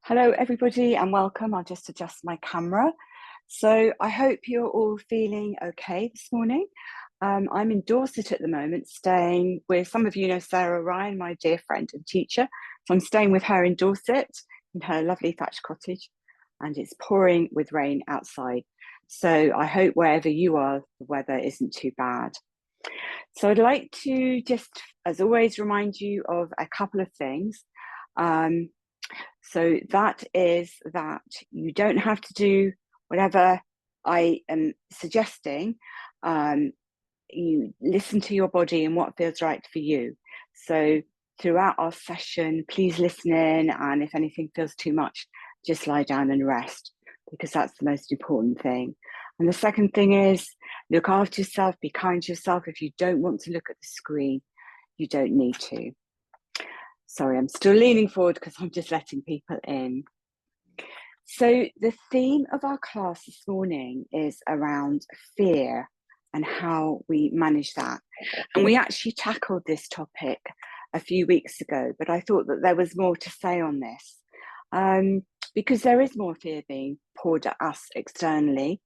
Hello, everybody, and welcome. I'll just adjust my camera. So I hope you're all feeling okay this morning. I'm in Dorset at the moment, staying with, some of you know Sarah Ryan, my dear friend and teacher. So I'm staying with her in Dorset, in her lovely thatched cottage, and it's pouring with rain outside. So I hope wherever you are, the weather isn't too bad. So I'd like to just, as always, remind you of a couple of things. So that is that you don't have to do whatever I am suggesting. You listen to your body and what feels right for you. So throughout our session, please listen in, and if anything feels too much, just lie down and rest, because that's the most important thing. And the second thing is, look after yourself, be kind to yourself. If you don't want to look at the screen, you don't need to. Sorry, I'm still leaning forward because I'm just letting people in. So the theme of our class this morning is around fear and how we manage that. And we actually tackled this topic a few weeks ago, but I thought that there was more to say on this, because there is more fear being poured at us externally.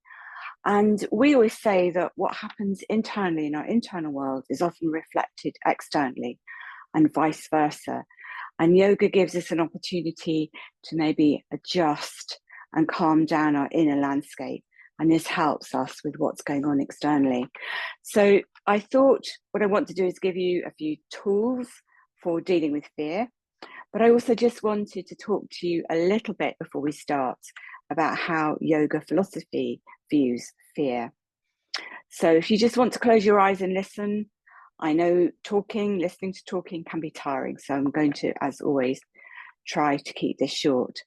And we always say that what happens internally in our internal world is often reflected externally, and vice versa. And yoga gives us an opportunity to maybe adjust and calm down our inner landscape. And this helps us with what's going on externally. So I thought what I want to do is give you a few tools for dealing with fear. But I also just wanted to talk to you a little bit before we start about how yoga philosophy views fear. So if you just want to close your eyes and listen, I know listening to talking can be tiring, so I'm going to, as always, try to keep this short.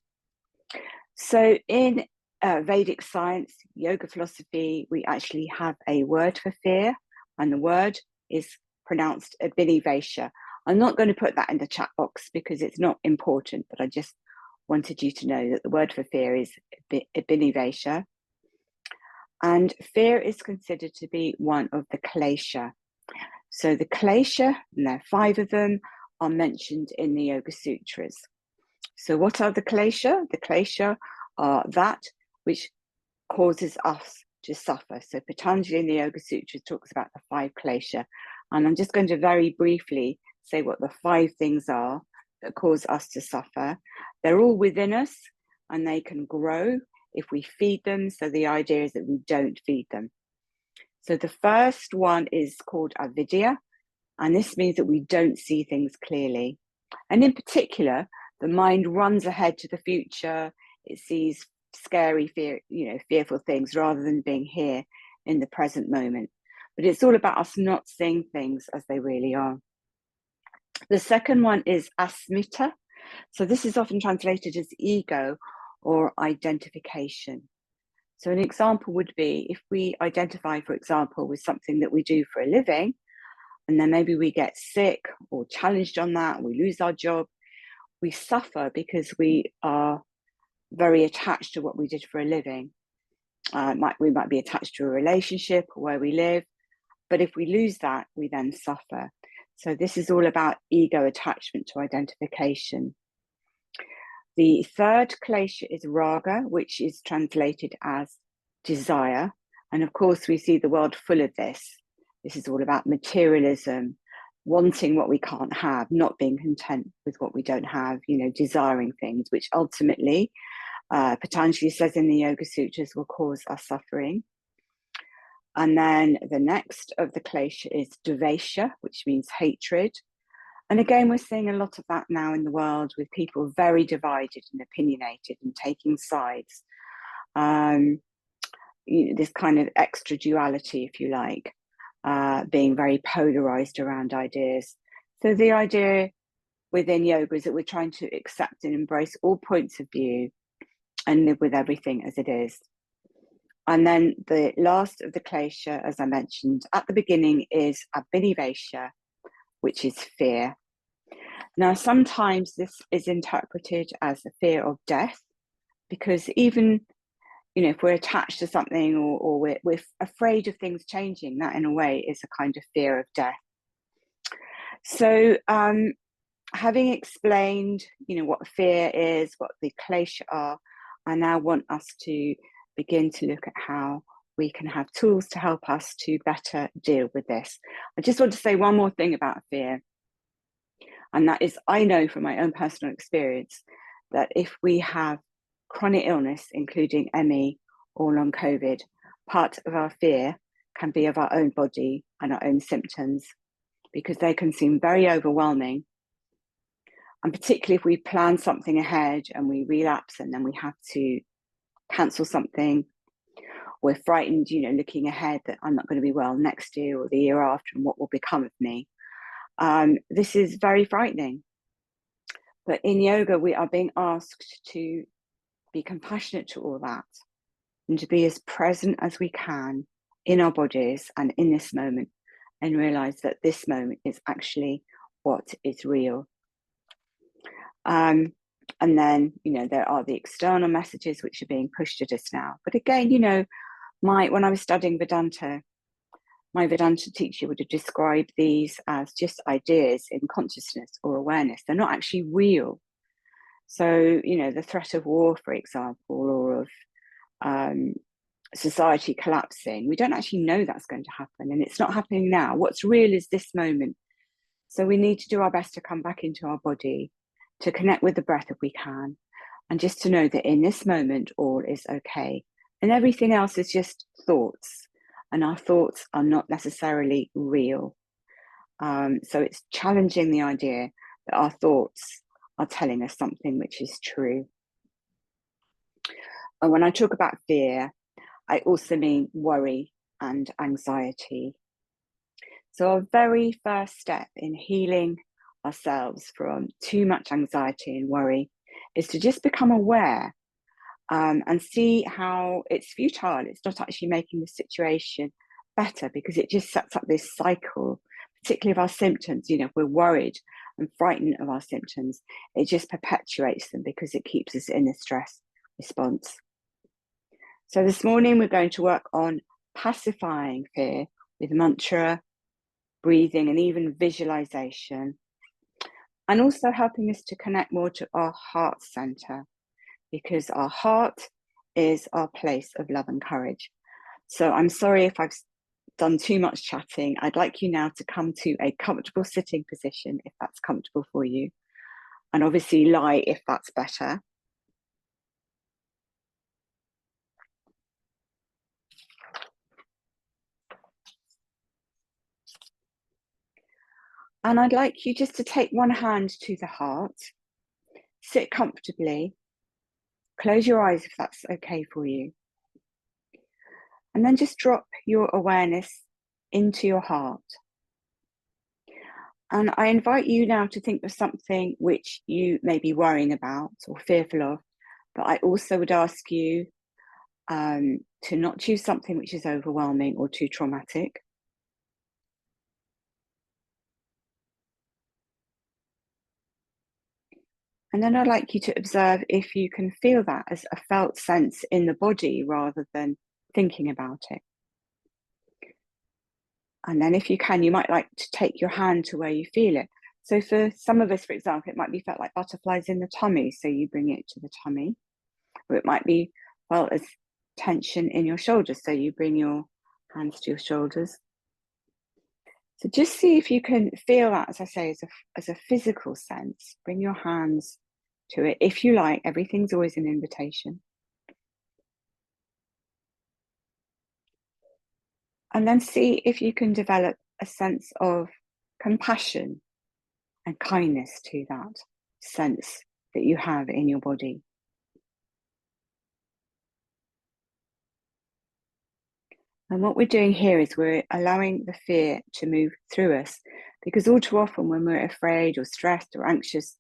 So in Vedic science, yoga philosophy, we actually have a word for fear, and the word is pronounced abhinivesha. I'm not going to put that in the chat box because it's not important, but I just wanted you to know that the word for fear is abhinivesha. And fear is considered to be one of the klesha. So the klesha, and there are 5 of them, are mentioned in the Yoga Sutras. So what are the klesha? The klesha are that which causes us to suffer. So Patanjali in the Yoga Sutras talks about the 5 klesha. And I'm just going to very briefly say what the 5 things are that cause us to suffer. They're all within us, and they can grow if we feed them. So the idea is that we don't feed them. So the first one is called avidya, and this means that we don't see things clearly. And in particular, the mind runs ahead to the future. It sees scary, fearful things rather than being here in the present moment. But it's all about us not seeing things as they really are. The second one is asmita. So this is often translated as ego or identification. So an example would be if we identify, for example, with something that we do for a living, and then maybe we get sick or challenged on that, we lose our job, we suffer because we are very attached to what we did for a living. We might be attached to a relationship or where we live, but if we lose that, we then suffer. So this is all about ego attachment to identification. The third klesha is raga, which is translated as desire. And of course, we see the world full of this. This is all about materialism, wanting what we can't have, not being content with what we don't have, desiring things, which ultimately, Patanjali says in the Yoga Sutras, will cause us suffering. And then the next of the klesha is dvesha, which means hatred. And again, we're seeing a lot of that now in the world, with people very divided and opinionated and taking sides. This kind of extra duality, if you like, being very polarized around ideas. So the idea within yoga is that we're trying to accept and embrace all points of view and live with everything as it is. And then the last of the klesha, as I mentioned at the beginning, is abhinivesha, which is fear. Now, sometimes this is interpreted as the fear of death, because even, if we're attached to something or we're afraid of things changing, that in a way is a kind of fear of death. So having explained, what fear is, what the klesha are, I now want us to begin to look at how we can have tools to help us to better deal with this. I just want to say one more thing about fear, and that is, I know from my own personal experience that if we have chronic illness, including ME or long COVID, part of our fear can be of our own body and our own symptoms, because they can seem very overwhelming. And particularly if we plan something ahead and we relapse and then we have to cancel something, we're frightened, looking ahead that I'm not going to be well next year or the year after, and what will become of me. This is very frightening. But in yoga, we are being asked to be compassionate to all that and to be as present as we can in our bodies and in this moment, and realize that this moment is actually what is real. And then, there are the external messages which are being pushed at us now. But again, when I was studying Vedanta, my Vedanta teacher would have described these as just ideas in consciousness or awareness. They're not actually real. So, the threat of war, for example, or of society collapsing, we don't actually know that's going to happen, and it's not happening now. What's real is this moment. So we need to do our best to come back into our body, to connect with the breath if we can, and just to know that in this moment, all is okay. And everything else is just thoughts, and our thoughts are not necessarily real. So it's challenging the idea that our thoughts are telling us something which is true. And when I talk about fear, I also mean worry and anxiety. So our very first step in healing ourselves from too much anxiety and worry is to just become aware, and see how it's futile. It's not actually making the situation better, because it just sets up this cycle, particularly of our symptoms. If we're worried and frightened of our symptoms, it just perpetuates them because it keeps us in a stress response. So this morning we're going to work on pacifying fear with mantra, breathing, and even visualization, and also helping us to connect more to our heart center, because our heart is our place of love and courage. So I'm sorry if I've done too much chatting. I'd like you now to come to a comfortable sitting position, if that's comfortable for you, and obviously lie if that's better. And I'd like you just to take one hand to the heart, sit comfortably, close your eyes if that's okay for you, and then just drop your awareness into your heart. And I invite you now to think of something which you may be worrying about or fearful of, but I also would ask you to not choose something which is overwhelming or too traumatic. And then I'd like you to observe if you can feel that as a felt sense in the body rather than thinking about it. And then if you can, you might like to take your hand to where you feel it. So for some of us, for example, it might be felt like butterflies in the tummy, so you bring it to the tummy. Or it might be felt as tension in your shoulders, so you bring your hands to your shoulders. So just see if you can feel that, as I say, as a physical sense. Bring your hands to it. If you like, everything's always an invitation. And then see if you can develop a sense of compassion and kindness to that sense that you have in your body. And what we're doing here is we're allowing the fear to move through us, because all too often when we're afraid or stressed or anxious,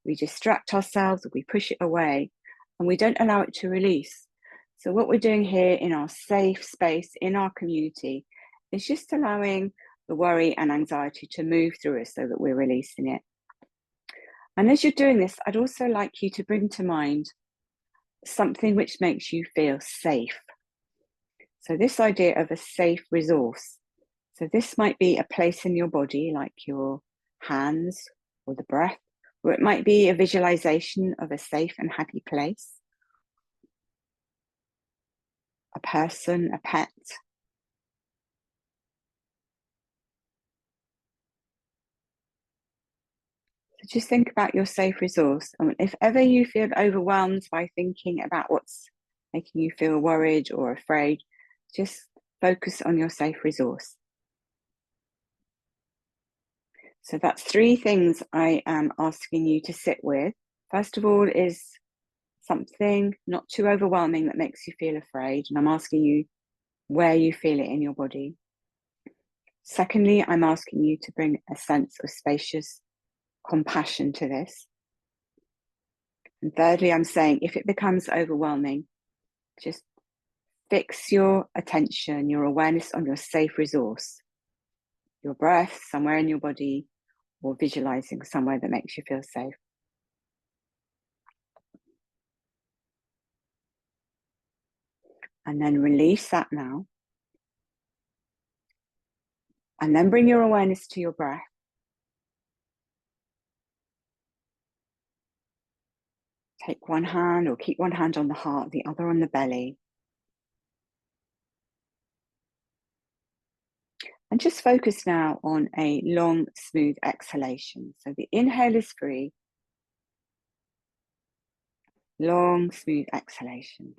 we distract ourselves or we push it away and we don't allow it to release. So what we're doing here in our safe space, in our community, is just allowing the worry and anxiety to move through us so that we're releasing it. And as you're doing this, I'd also like you to bring to mind something which makes you feel safe. So this idea of a safe resource. So this might be a place in your body, like your hands or the breath, or it might be a visualization of a safe and happy place, a person, a pet. So just think about your safe resource. And if ever you feel overwhelmed by thinking about what's making you feel worried or afraid, just focus on your safe resource. So that's 3 things I am asking you to sit with. First of all is something not too overwhelming that makes you feel afraid. And I'm asking you where you feel it in your body. Secondly, I'm asking you to bring a sense of spacious compassion to this. And thirdly, I'm saying if it becomes overwhelming, just fix your attention, your awareness on your safe resource, your breath somewhere in your body, or visualizing somewhere that makes you feel safe. And then release that now. And then bring your awareness to your breath. Take one hand or keep one hand on the heart, the other on the belly. And just focus now on a long, smooth exhalation. So the inhale is free. Long, smooth exhalation.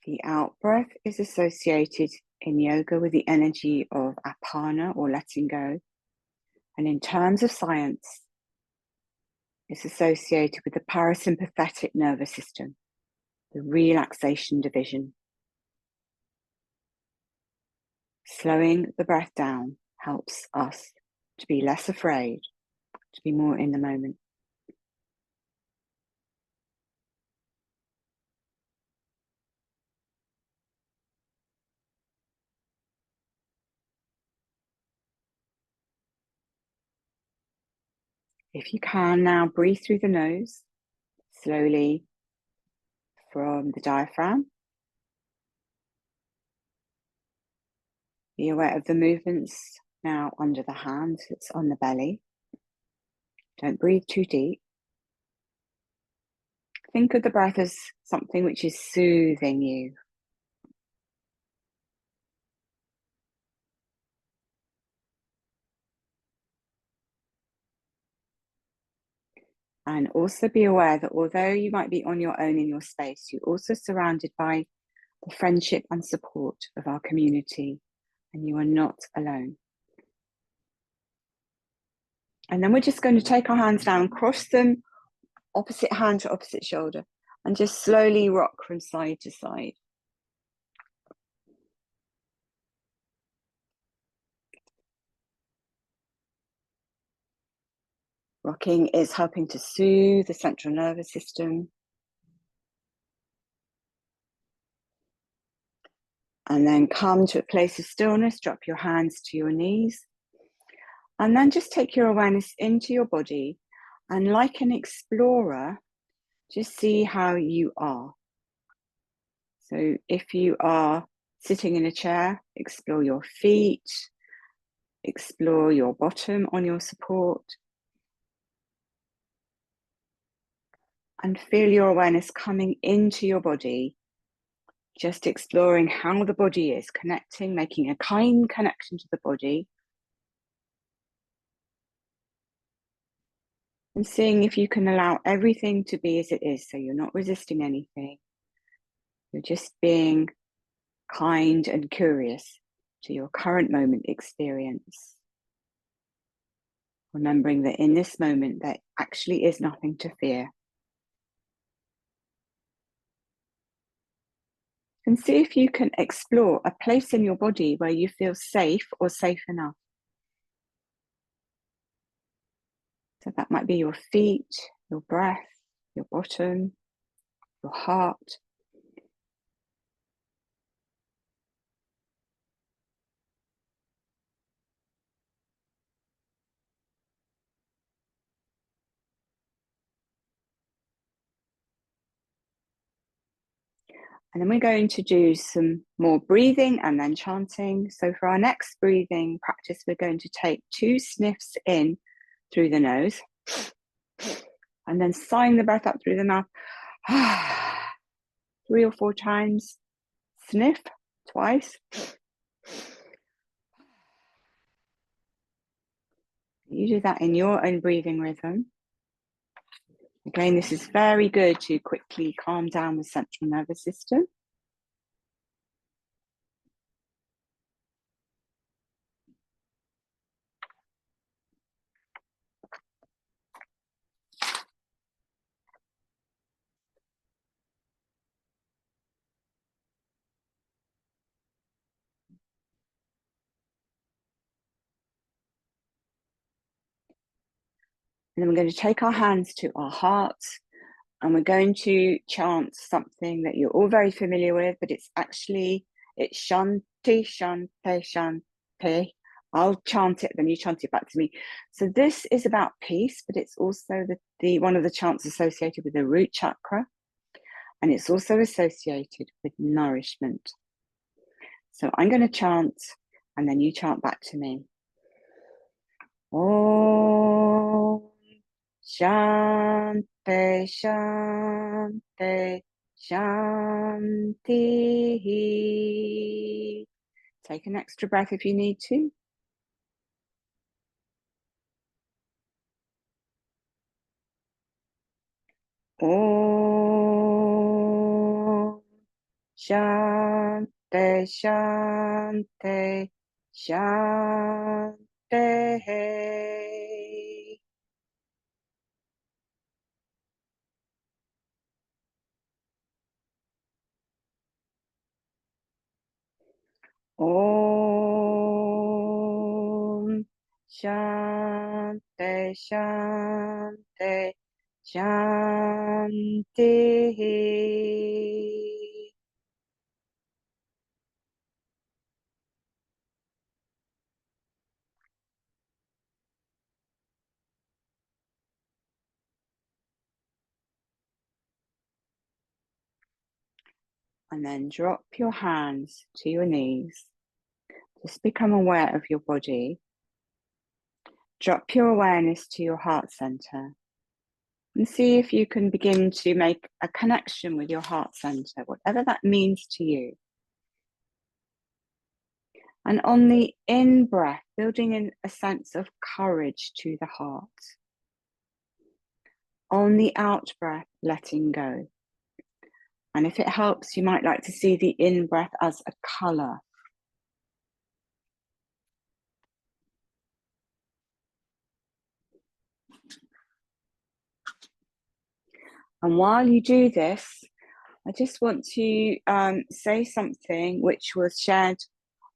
The out breath is associated in yoga with the energy of apana, or letting go. And in terms of science, it's associated with the parasympathetic nervous system, the relaxation division. Slowing the breath down helps us to be less afraid, to be more in the moment. If you can now, breathe through the nose, slowly from the diaphragm. Be aware of the movements now under the hands, it's on the belly. Don't breathe too deep. Think of the breath as something which is soothing you. And also be aware that although you might be on your own in your space, you're also surrounded by the friendship and support of our community, and you are not alone. And then we're just going to take our hands down, cross them, opposite hand to opposite shoulder, and just slowly rock from side to side. Rocking is helping to soothe the central nervous system. And then come to a place of stillness, drop your hands to your knees. And then just take your awareness into your body, and like an explorer, just see how you are. So if you are sitting in a chair, explore your feet, explore your bottom on your support, and feel your awareness coming into your body, just exploring how the body is connecting, making a kind connection to the body, and seeing if you can allow everything to be as it is. So you're not resisting anything. You're just being kind and curious to your current moment experience. Remembering that in this moment, there actually is nothing to fear. And see if you can explore a place in your body where you feel safe or safe enough. So that might be your feet, your breath, your bottom, your heart. And then we're going to do some more breathing and then chanting. So for our next breathing practice, we're going to take 2 sniffs in through the nose and then sighing the breath up through the mouth. 3 or 4 times. Sniff twice. You do that in your own breathing rhythm. Again, this is very good to quickly calm down the central nervous system. And then we're going to take our hands to our hearts and we're going to chant something that you're all very familiar with, but it's Shanti, Shanti, Shanti. I'll chant it, then you chant it back to me. So this is about peace, but it's also the one of the chants associated with the root chakra, and it's also associated with nourishment. So I'm going to chant, and then you chant back to me. Om Shanti, Shanti, Shanti. Take an extra breath if you need to. Om Shanti, Shanti, Shanti. Om Shanti, Shanti, Shanti. And then drop your hands to your knees. Just become aware of your body. Drop your awareness to your heart center and see if you can begin to make a connection with your heart center, whatever that means to you. And on the in-breath, building in a sense of courage to the heart. On the out-breath, letting go. And if it helps, you might like to see the in-breath as a color. And while you do this, I just want to say something which was shared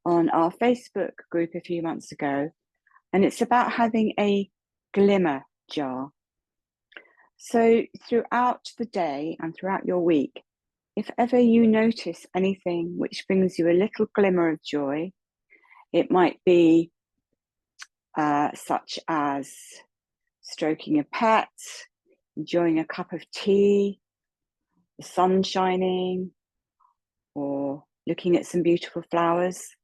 on our Facebook group a few months ago. And it's about having a glimmer jar. So throughout the day and throughout your week, if ever you notice anything which brings you a little glimmer of joy, it might be such as stroking a pet, enjoying a cup of tea, the sun shining, or looking at some beautiful flowers.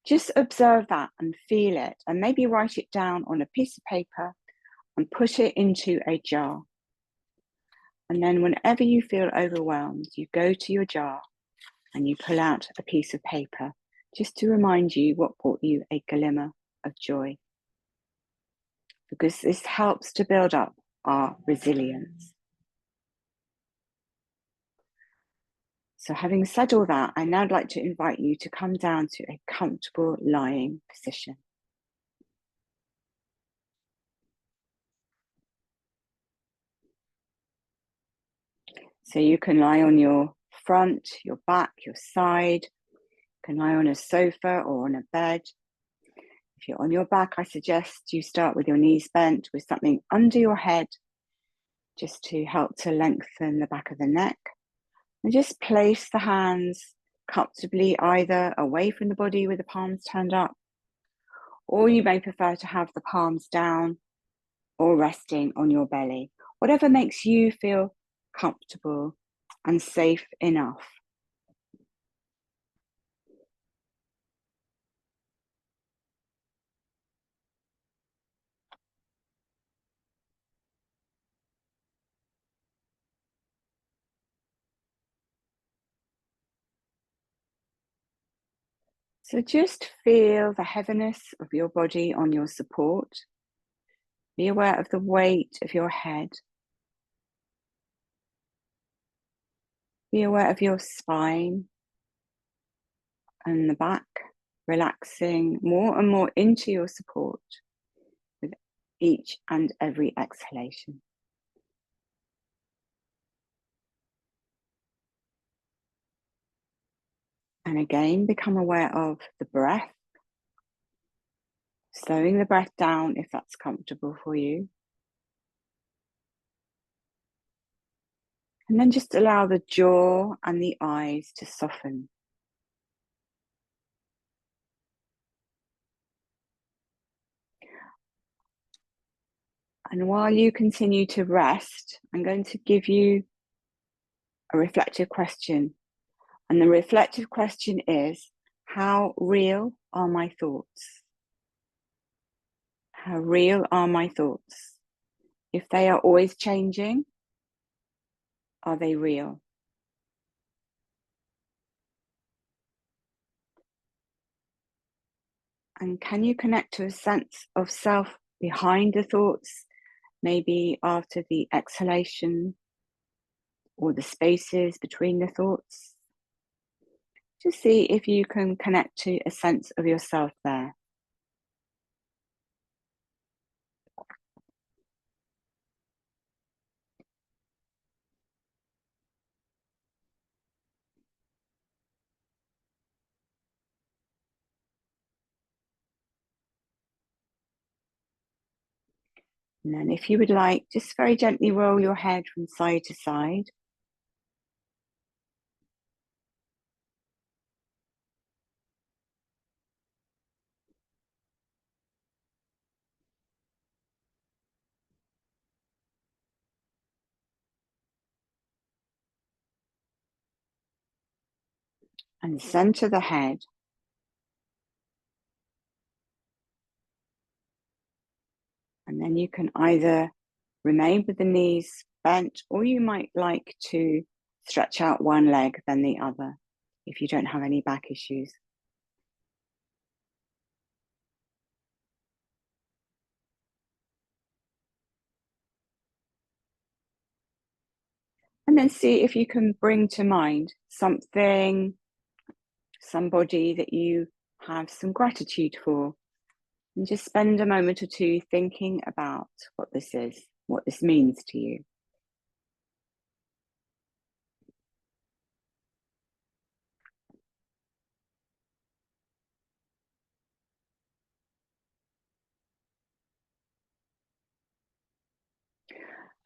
Just observe that and feel it, and maybe write it down on a piece of paper and put it into a jar. And then whenever you feel overwhelmed, you go to your jar and you pull out a piece of paper just to remind you what brought you a glimmer of joy. Because this helps to build up our resilience. So having said all that, I now would like to invite you to come down to a comfortable lying position. So you can lie on your front, your back, your side. You can lie on a sofa or on a bed. If you're on your back, I suggest you start with your knees bent with something under your head, just to help to lengthen the back of the neck. And just place the hands comfortably either away from the body with the palms turned up, or you may prefer to have the palms down or resting on your belly. Whatever makes you feel comfortable and safe enough. So just feel the heaviness of your body on your support. Be aware of the weight of your head. Be aware of your spine and the back, relaxing more and more into your support with each and every exhalation. And again, become aware of the breath, slowing the breath down if that's comfortable for you. And then just allow the jaw and the eyes to soften. And while you continue to rest, I'm going to give you a reflective question. And the reflective question is, how real are my thoughts? How real are my thoughts? If they are always changing, are they real? And can you connect to a sense of self behind the thoughts, maybe after the exhalation or the spaces between the thoughts? Just see if you can connect to a sense of yourself there. And then if you would like, just very gently roll your head from side to side. And center the head. And then you can either remain with the knees bent, or you might like to stretch out one leg then the other if you don't have any back issues. And then see if you can bring to mind something, somebody that you have some gratitude for. And just spend a moment or two thinking about what this is, what this means to you.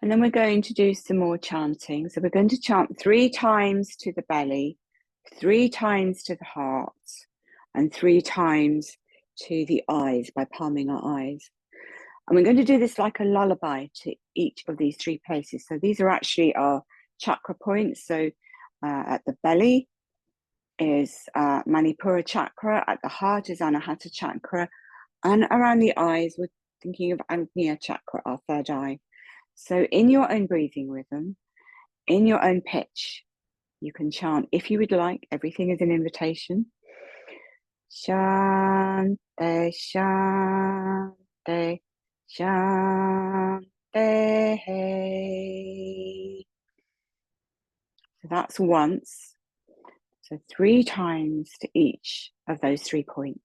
And then we're going to do some more chanting. So we're going to chant 3 times to the belly, 3 times to the heart, and 3 times to the eyes by palming our eyes. And we're going to do this like a lullaby to each of these 3 places. So these are actually our chakra points. So at the belly is Manipura chakra, at the heart is Anahata chakra, and around the eyes, we're thinking of Agnya chakra, our 3rd eye. So in your own breathing rhythm, in your own pitch, you can chant, if you would like, everything is an invitation. Shante, shante, shante. So that's once. So 3 times to each of those 3 points.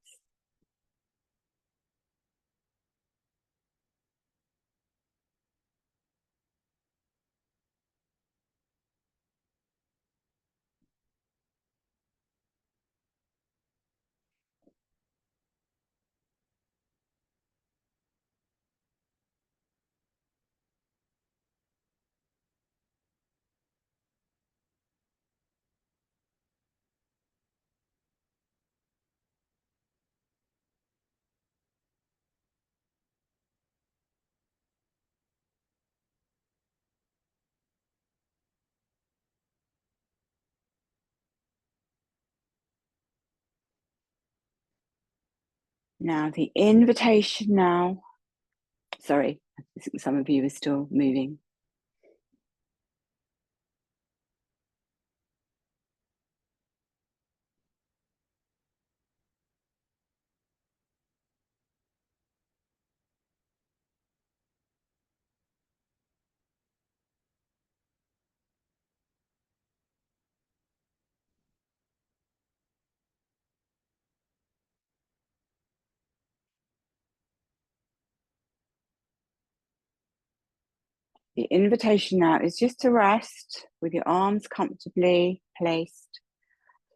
Now the invitation now. Sorry, some of you are still moving. The invitation now is just to rest with your arms comfortably placed,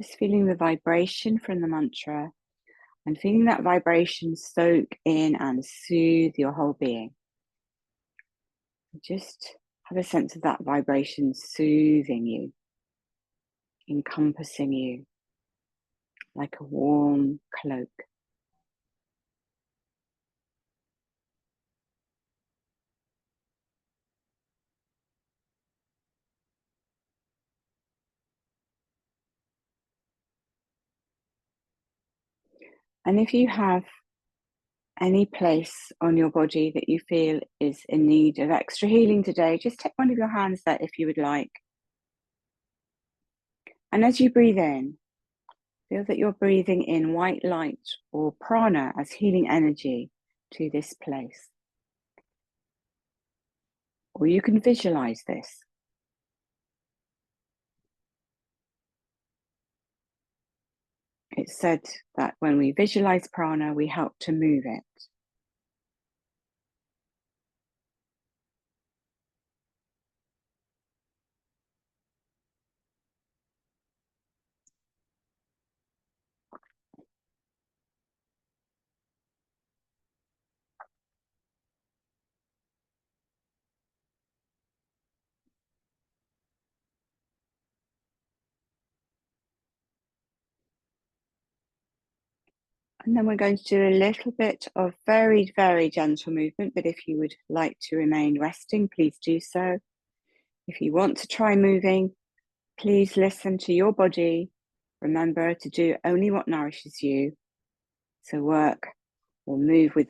just feeling the vibration from the mantra and feeling that vibration soak in and soothe your whole being. Just have a sense of that vibration soothing you, encompassing you like a warm cloak. And if you have any place on your body that you feel is in need of extra healing today, just take one of your hands there if you would like. And as you breathe in, feel that you're breathing in white light or prana as healing energy to this place. Or you can visualize this. It's said that when we visualize prana, we help to move it. And then we're going to do a little bit of very, very gentle movement, but if you would like to remain resting, please do so. If you want to try moving, please listen to your body. Remember to do only what nourishes you. So work or move with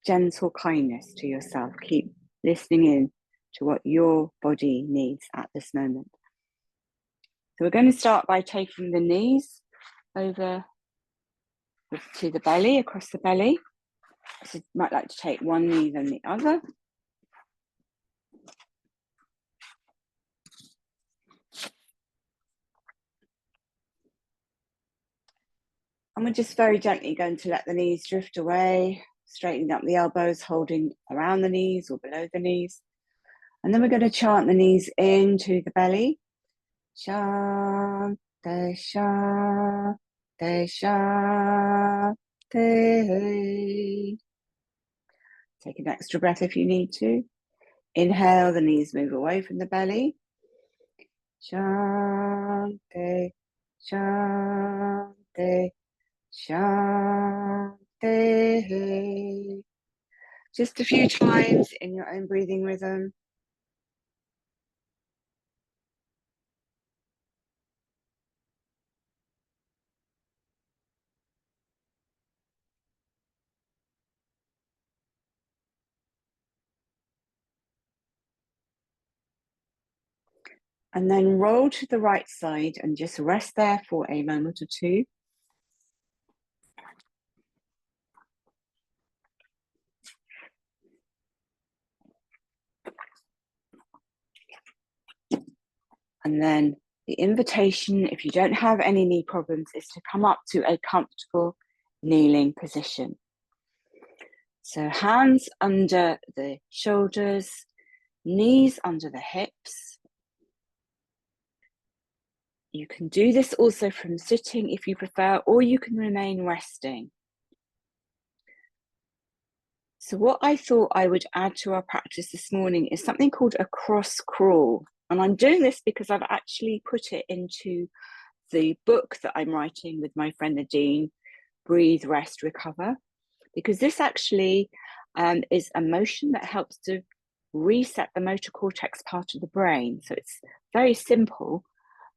gentle kindness to yourself. Keep listening in to what your body needs at this moment. So we're going to start by taking the knees over to the belly, across the belly. So you might like to take one knee then the other. And we're just very gently going to let the knees drift away, straightening up the elbows, holding around the knees or below the knees. And then we're going to chant the knees into the belly. Shanti, Shanti, Shanti. Take an extra breath if you need to. Inhale, the knees move away from the belly. Shanti, Shanti, Shanti. Just a few times in your own breathing rhythm. And then roll to the right side and just rest there for a moment or two. And then the invitation, if you don't have any knee problems, is to come up to a comfortable kneeling position. So hands under the shoulders, knees under the hips. You can do this also from sitting if you prefer, or you can remain resting. So what I thought I would add to our practice this morning is something called a cross crawl. And I'm doing this because I've actually put it into the book that I'm writing with my friend Nadine, Breathe, Rest, Recover, because this actually is a motion that helps to reset the motor cortex part of the brain. So it's very simple,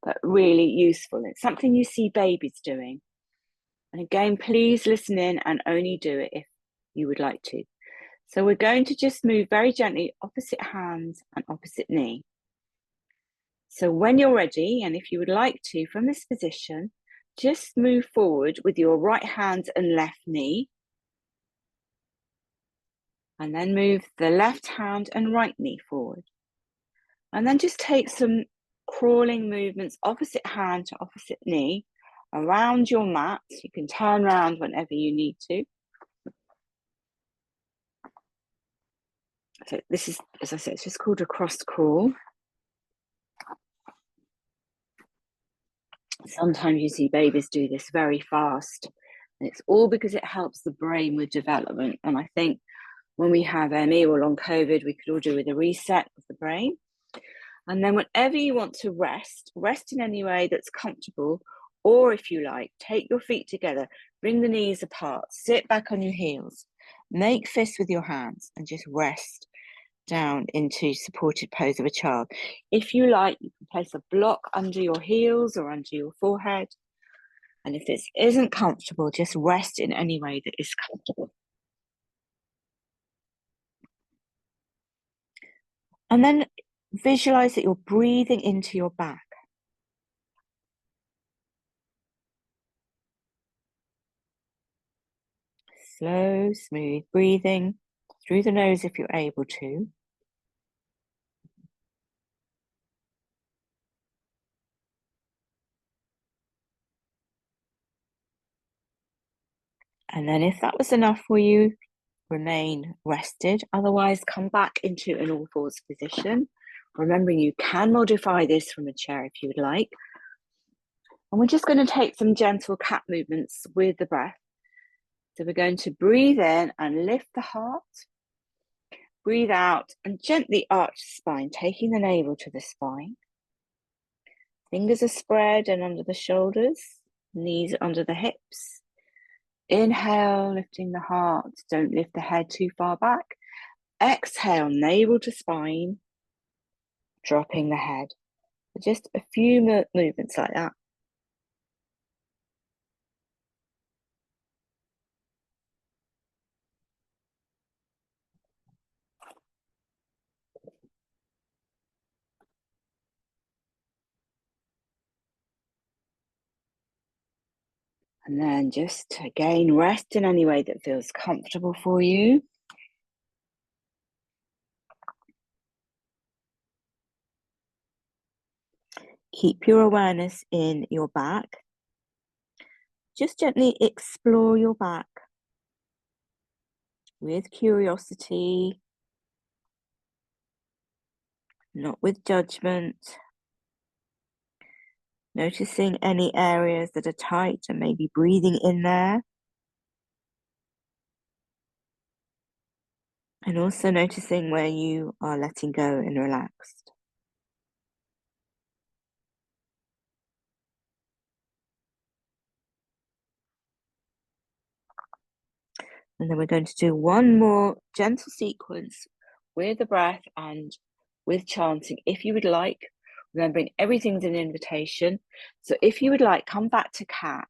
but really useful. It's something you see babies doing. And again, please listen in and only do it if you would like to. So we're going to just move very gently, opposite hands and opposite knee. So when you're ready, and if you would like to, from this position, just move forward with your right hand and left knee. And then move the left hand and right knee forward. And then just take some crawling movements, opposite hand to opposite knee, around your mat. You can turn around whenever you need to. So this is, as I said, it's just called a cross crawl. Sometimes you see babies do this very fast, and it's all because it helps the brain with development. And I think when we have ME or long COVID, we could all do with a reset of the brain. And then whenever you want to rest, rest in any way that's comfortable, or if you like, take your feet together, bring the knees apart, sit back on your heels, make fists with your hands, and just rest down into supported pose of a child. If you like, you can place a block under your heels or under your forehead. And if this isn't comfortable, just rest in any way that is comfortable. And then visualize that you're breathing into your back. Slow, smooth breathing through the nose if you're able to. And then if that was enough for you, remain rested. Otherwise, come back into an all fours position. Remembering you can modify this from a chair if you would like. And we're just going to take some gentle cat movements with the breath. So we're going to breathe in and lift the heart. Breathe out and gently arch the spine, taking the navel to the spine. Fingers are spread and under the shoulders, knees under the hips. Inhale, lifting the heart. Don't lift the head too far back. Exhale, navel to spine, dropping the head. Just a few movements like that. And then just again, rest in any way that feels comfortable for you. Keep your awareness in your back. Just gently explore your back with curiosity, not with judgment. Noticing any areas that are tight and maybe breathing in there. And also noticing where you are letting go and relaxed. And then we're going to do one more gentle sequence with the breath and with chanting if you would like. Remembering everything's an invitation. So if you would like, come back to cat.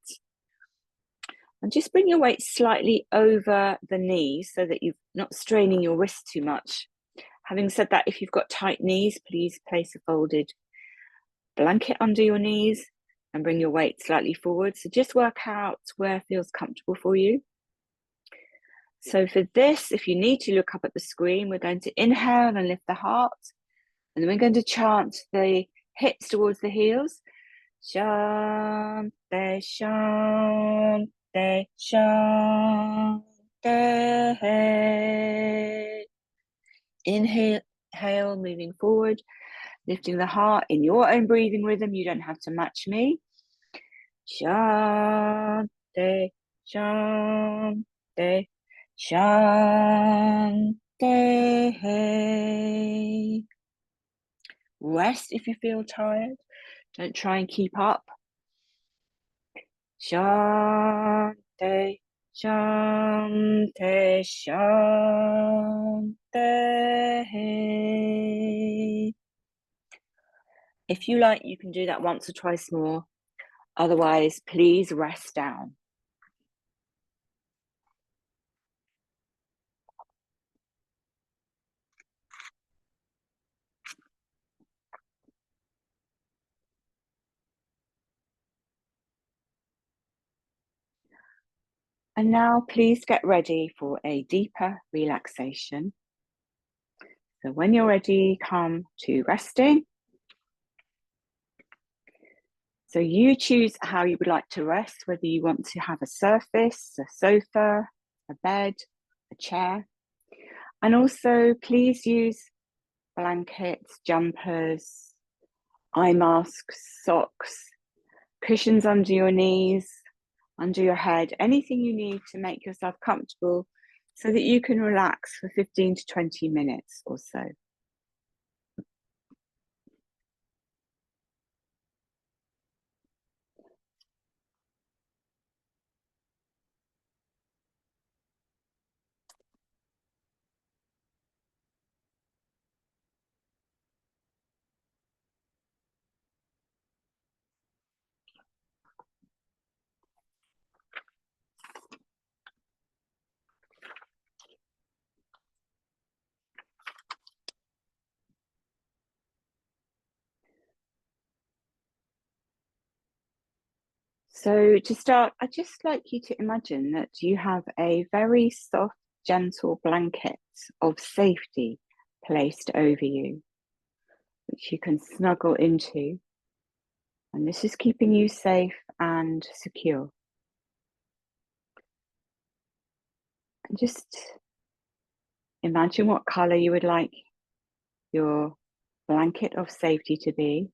And just bring your weight slightly over the knees so that you're not straining your wrists too much. Having said that, if you've got tight knees, please place a folded blanket under your knees and bring your weight slightly forward. So just work out where feels comfortable for you. So for this, if you need to look up at the screen, we're going to inhale and lift the heart. And then we're going to chant the hips towards the heels. Shante, shante, shante. Inhale, moving forward, lifting the heart in your own breathing rhythm. You don't have to match me. Shante, shante, shante. Rest if you feel tired. Don't try and keep up. Shante, shante, shante. If you like, you can do that once or twice more. Otherwise, please rest down. And now please get ready for a deeper relaxation. So when you're ready, come to resting. So you choose how you would like to rest, whether you want to have a surface, a sofa, a bed, a chair. And also, please use blankets, jumpers, eye masks, socks, cushions under your knees, under your head, anything you need to make yourself comfortable so that you can relax for 15 to 20 minutes or so. So to start, I'd just like you to imagine that you have a very soft, gentle blanket of safety placed over you, which you can snuggle into. And this is keeping you safe and secure. And just imagine what color you would like your blanket of safety to be.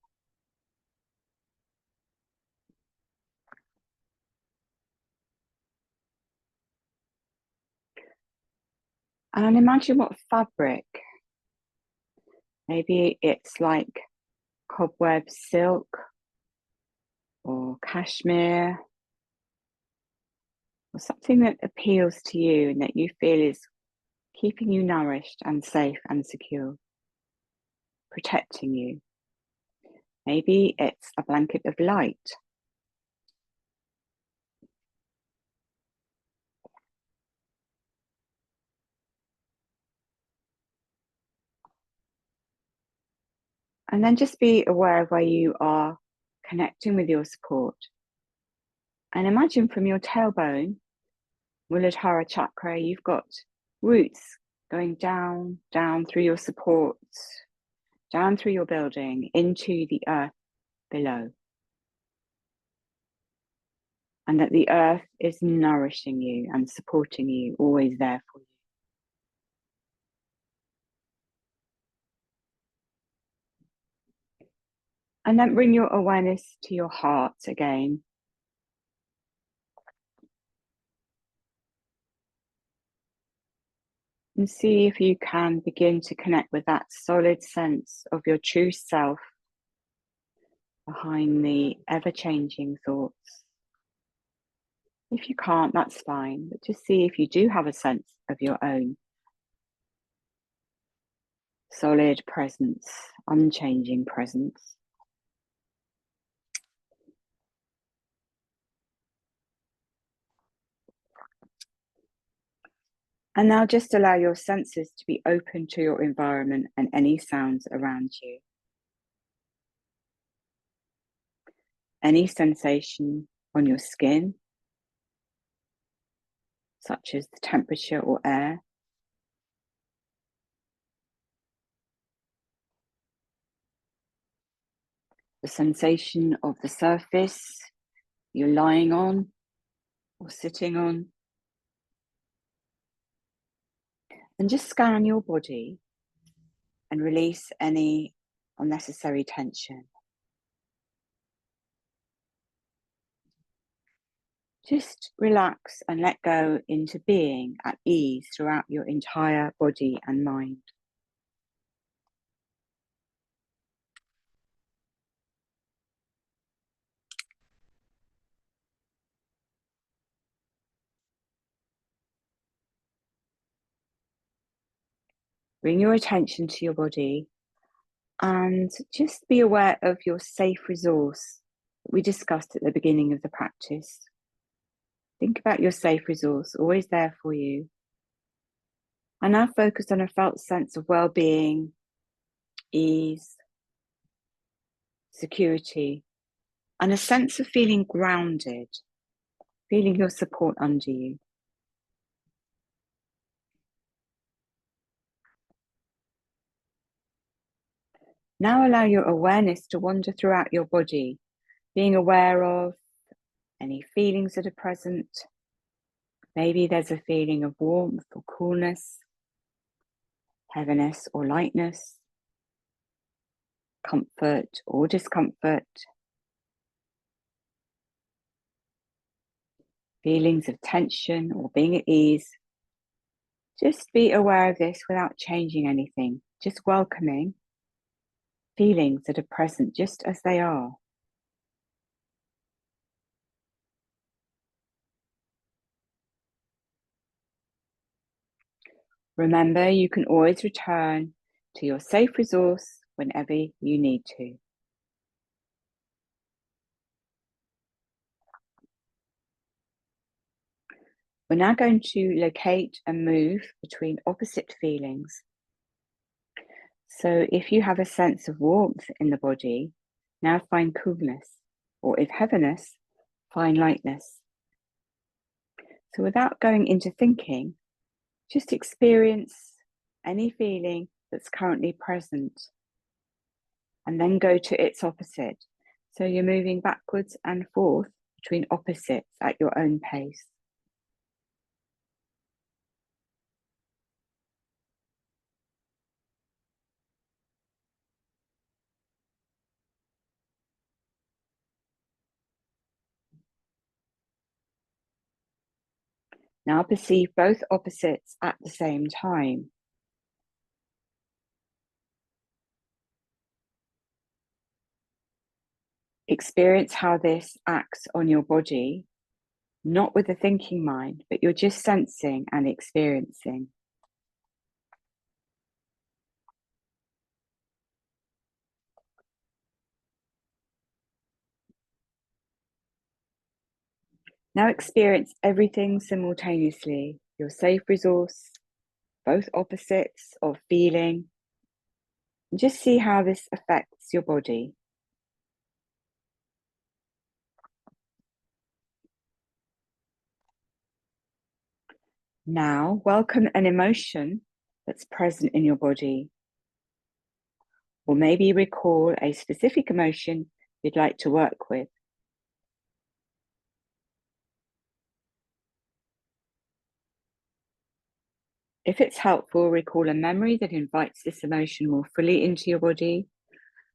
And imagine what fabric. Maybe it's like cobweb silk or cashmere or something that appeals to you and that you feel is keeping you nourished and safe and secure, protecting you. Maybe it's a blanket of light. And then just be aware of where you are connecting with your support. And imagine from your tailbone, Muladhara chakra, you've got roots going down, down through your supports, down through your building, into the earth below. And that the earth is nourishing you and supporting you, always there for you. And then bring your awareness to your heart again. And see if you can begin to connect with that solid sense of your true self behind the ever-changing thoughts. If you can't, that's fine, but just see if you do have a sense of your own solid presence, unchanging presence. And now just allow your senses to be open to your environment and any sounds around you. Any sensation on your skin, such as the temperature or air. The sensation of the surface you're lying on or sitting on. And just scan your body and release any unnecessary tension. Just relax and let go into being at ease throughout your entire body and mind. Bring your attention to your body and just be aware of your safe resource that we discussed at the beginning of the practice. Think about your safe resource, always there for you. And now focus on a felt sense of well-being, ease, security, and a sense of feeling grounded, feeling your support under you. Now allow your awareness to wander throughout your body, being aware of any feelings that are present. Maybe there's a feeling of warmth or coolness. heaviness or lightness, comfort or discomfort, feelings of tension or being at ease. Just be aware of this without changing anything, just welcoming feelings that are present just as they are. Remember, you can always return to your safe resource whenever you need to. We're now going to locate and move between opposite feelings. So if you have a sense of warmth in the body, now find coolness, or if heaviness, find lightness. So without going into thinking, just experience any feeling that's currently present and then go to its opposite. So you're moving backwards and forth between opposites at your own pace. Now perceive both opposites at the same time. Experience how this acts on your body, not with the thinking mind, but you're just sensing and experiencing. Now experience everything simultaneously, your safe resource, both opposites of feeling, and just see how this affects your body. Now welcome an emotion that's present in your body, or maybe recall a specific emotion you'd like to work with. If it's helpful, recall a memory that invites this emotion more fully into your body.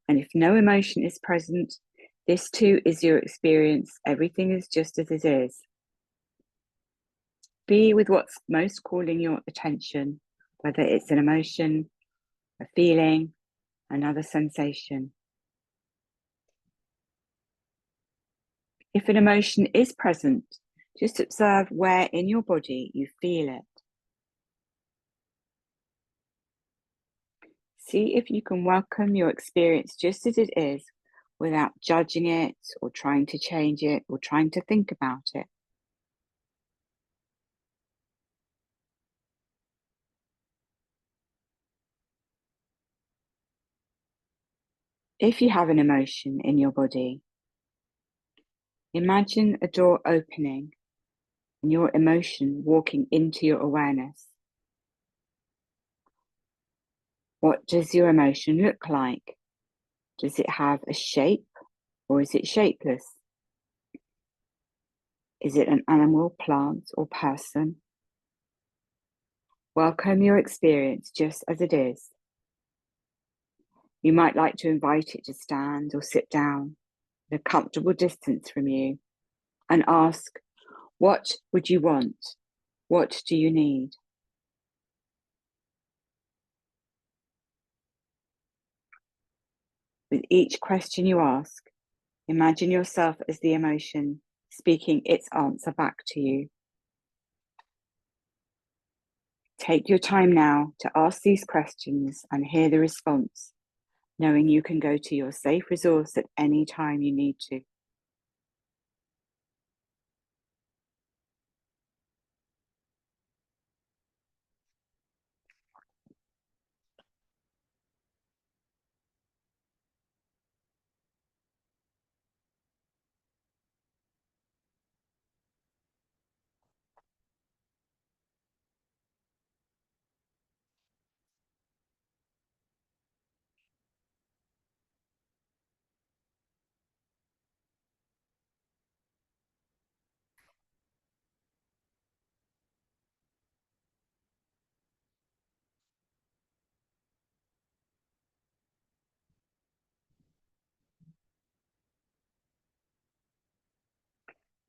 And if no emotion is present, this too is your experience. Everything is just as it is. Be with what's most calling your attention, whether it's an emotion, a feeling, another sensation. If an emotion is present, just observe where in your body you feel it. See if you can welcome your experience just as it is without judging it or trying to change it or trying to think about it. If you have an emotion in your body, imagine a door opening and your emotion walking into your awareness. What does your emotion look like? Does it have a shape or is it shapeless? Is it an animal, plant, or person? Welcome your experience just as it is. You might like to invite it to stand or sit down at a comfortable distance from you and ask, what would you want? What do you need? With each question you ask, imagine yourself as the emotion speaking its answer back to you. Take your time now to ask these questions and hear the response, knowing you can go to your safe resource at any time you need to.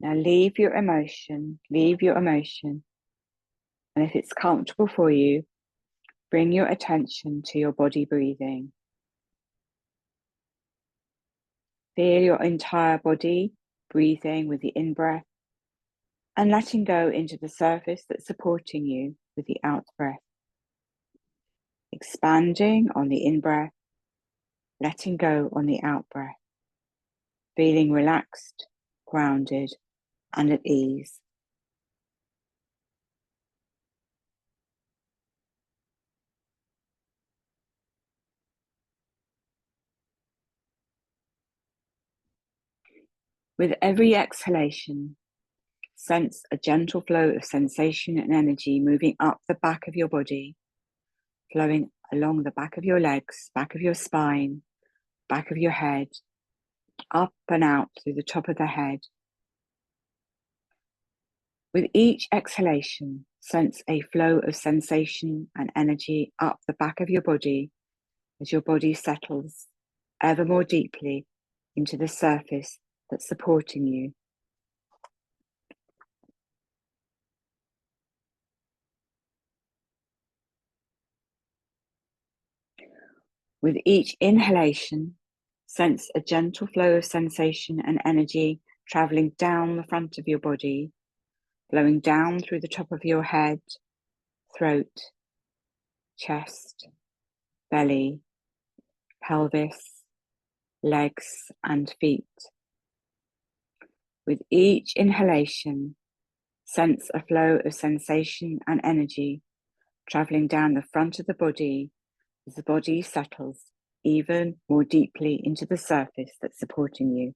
Now leave your emotion, and if it's comfortable for you, bring your attention to your body breathing. Feel your entire body breathing with the in-breath and letting go into the surface that's supporting you with the out-breath. Expanding on the in-breath, letting go on the out-breath. Feeling relaxed, grounded, and at ease. With every exhalation, sense a gentle flow of sensation and energy moving up the back of your body, flowing along the back of your legs, back of your spine, back of your head, up and out through the top of the head. With each exhalation, sense a flow of sensation and energy up the back of your body as your body settles ever more deeply into the surface that's supporting you. With each inhalation, sense a gentle flow of sensation and energy traveling down the front of your body, flowing down through the top of your head, throat, chest, belly, pelvis, legs, and feet. With each inhalation, sense a flow of sensation and energy traveling down the front of the body as the body settles even more deeply into the surface that's supporting you.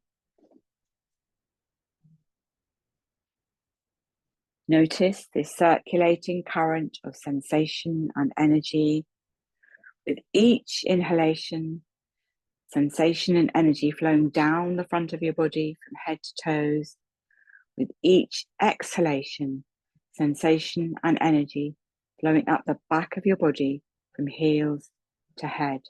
Notice this circulating current of sensation and energy. With each inhalation, sensation and energy flowing down the front of your body from head to toes. With each exhalation, sensation and energy flowing up the back of your body from heels to head.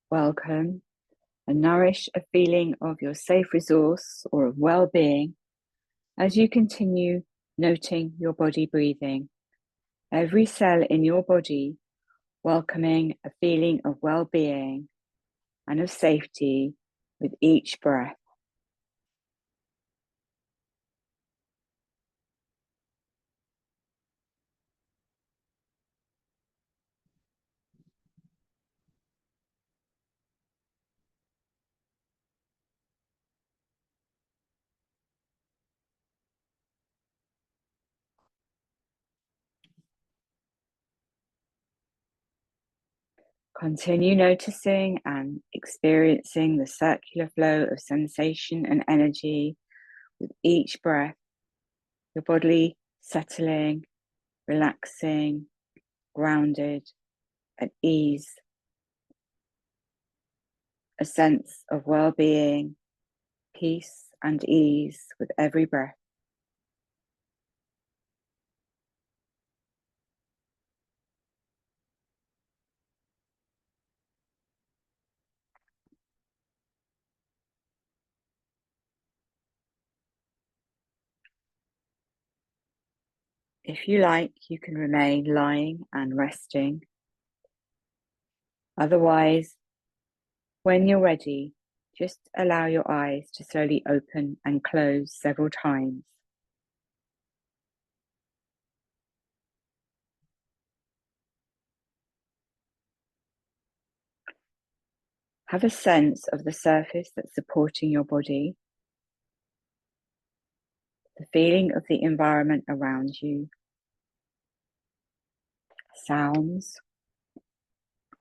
Welcome and nourish a feeling of your safe resource or of well-being as you continue noting your body breathing. Every cell in your body welcoming a feeling of well-being and of safety with each breath. Continue noticing and experiencing the circular flow of sensation and energy with each breath, your body settling, relaxing, grounded, at ease, a sense of well-being, peace and ease with every breath. If you like, you can remain lying and resting. Otherwise, when you're ready, just allow your eyes to slowly open and close several times. Have a sense of the surface that's supporting your body. the feeling of the environment around you, sounds,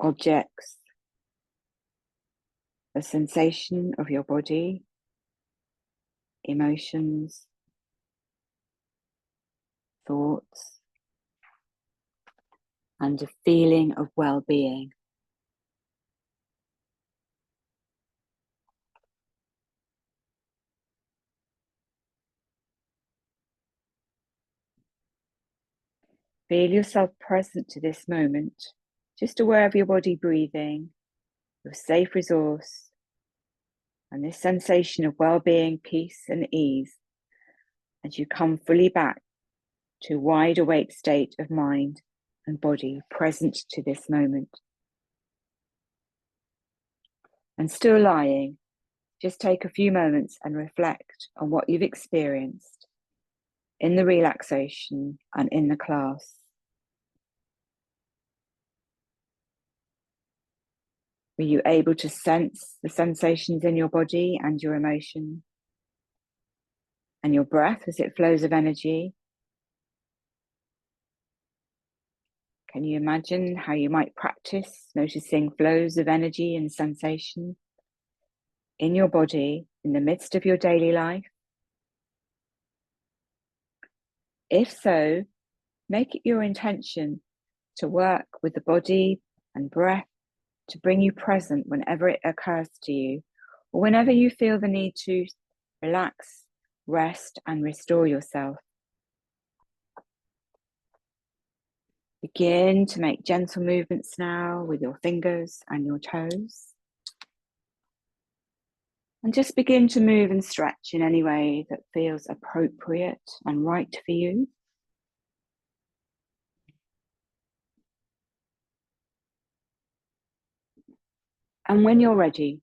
objects, the sensation of your body, emotions, thoughts, and a feeling of well-being. Feel yourself present to this moment, just aware of your body breathing, your safe resource, and this sensation of well-being, peace, and ease as you come fully back to a wide awake state of mind and body present to this moment. And still lying, just take a few moments and reflect on what you've experienced in the relaxation and in the class. Were you able to sense the sensations in your body and your emotion and your breath as it flows of energy? Can you imagine how you might practice noticing flows of energy and sensation in your body in the midst of your daily life? If so, make it your intention to work with the body and breath to bring you present whenever it occurs to you, or whenever you feel the need to relax, rest, and restore yourself. Begin to make gentle movements now with your fingers and your toes. And just begin to move and stretch in any way that feels appropriate and right for you. And when you're ready,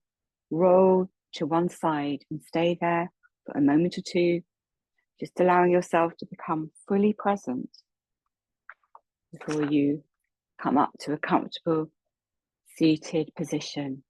roll to one side and stay there for a moment or two, just allowing yourself to become fully present before you come up to a comfortable seated position.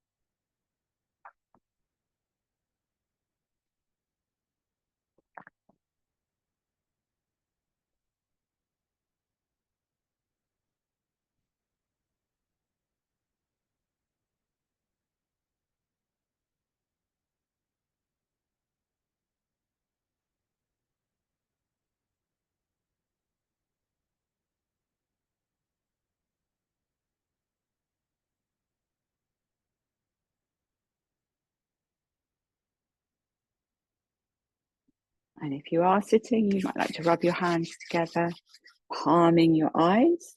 And if you are sitting, you might like to rub your hands together, palming your eyes.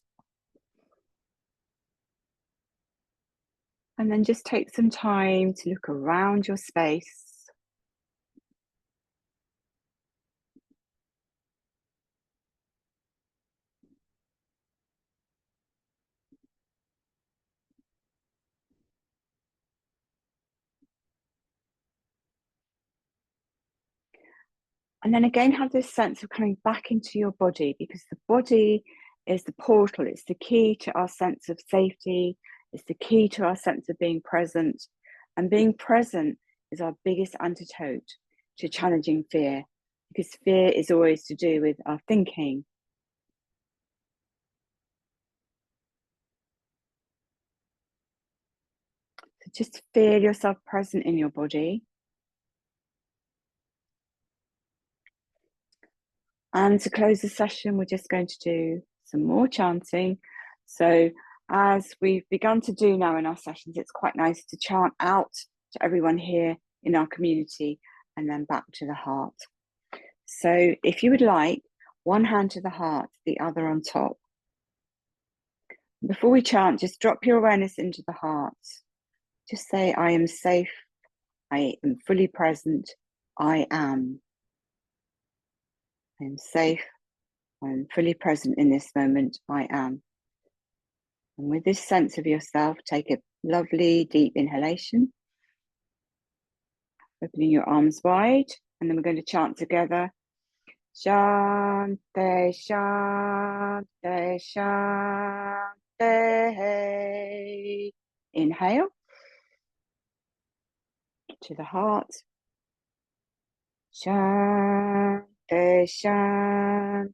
And then just take some time to look around your space. And then again, have this sense of coming back into your body, because the body is the portal. It's the key to our sense of safety. It's the key to our sense of being present. And being present is our biggest antidote to challenging fear, because fear is always to do with our thinking. So just feel yourself present in your body. And to close the session, we're just going to do some more chanting. So as we've begun to do now in our sessions, it's quite nice to chant out to everyone here in our community and then back to the heart. So if you would like, one hand to the heart, the other on top. Before we chant, just drop your awareness into the heart. Just say, I am safe, I am fully present, I am. I am safe, I am fully present in this moment, I am. And with this sense of yourself, take a lovely deep inhalation, opening your arms wide, and then we're going to chant together. Shante, Shante, Shante. Inhale to the heart. Shante, Shanti,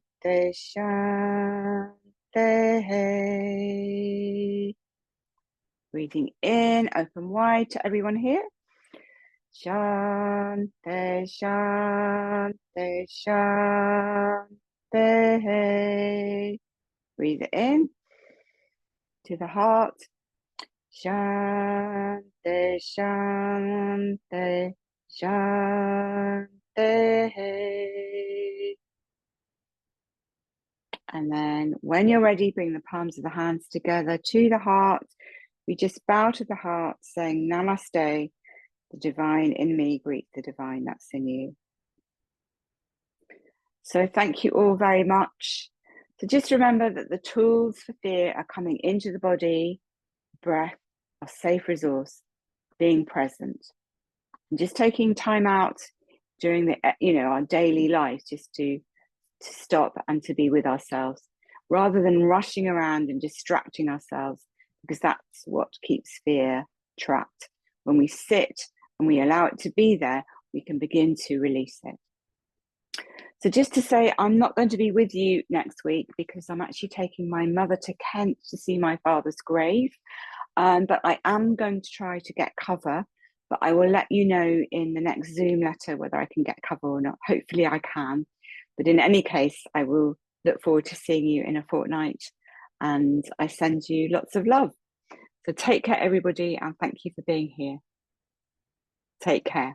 Shanti. Breathing in, open wide to everyone here. Shanti, Shanti, Shanti. Breathe it in to the heart. Shanti, Shanti, Shanti. And then when you're ready, bring the palms of the hands together to the heart. We just bow to the heart, saying Namaste. The divine in me greets the divine that's in you. So thank you all very much. So just remember that the tools for fear are coming into the body, breath, our safe resource, being present. And just taking time out during the, our daily life, just to stop and to be with ourselves, rather than rushing around and distracting ourselves, because that's what keeps fear trapped. When we sit and we allow it to be there, we can begin to release it. So just to say, I'm not going to be with you next week because I'm actually taking my mother to Kent to see my father's grave. But I am going to try to get cover, but I will let you know in the next Zoom letter whether I can get cover or not. Hopefully I can. But in any case, I will look forward to seeing you in a fortnight, and I send you lots of love. So take care, everybody, and thank you for being here. Take care.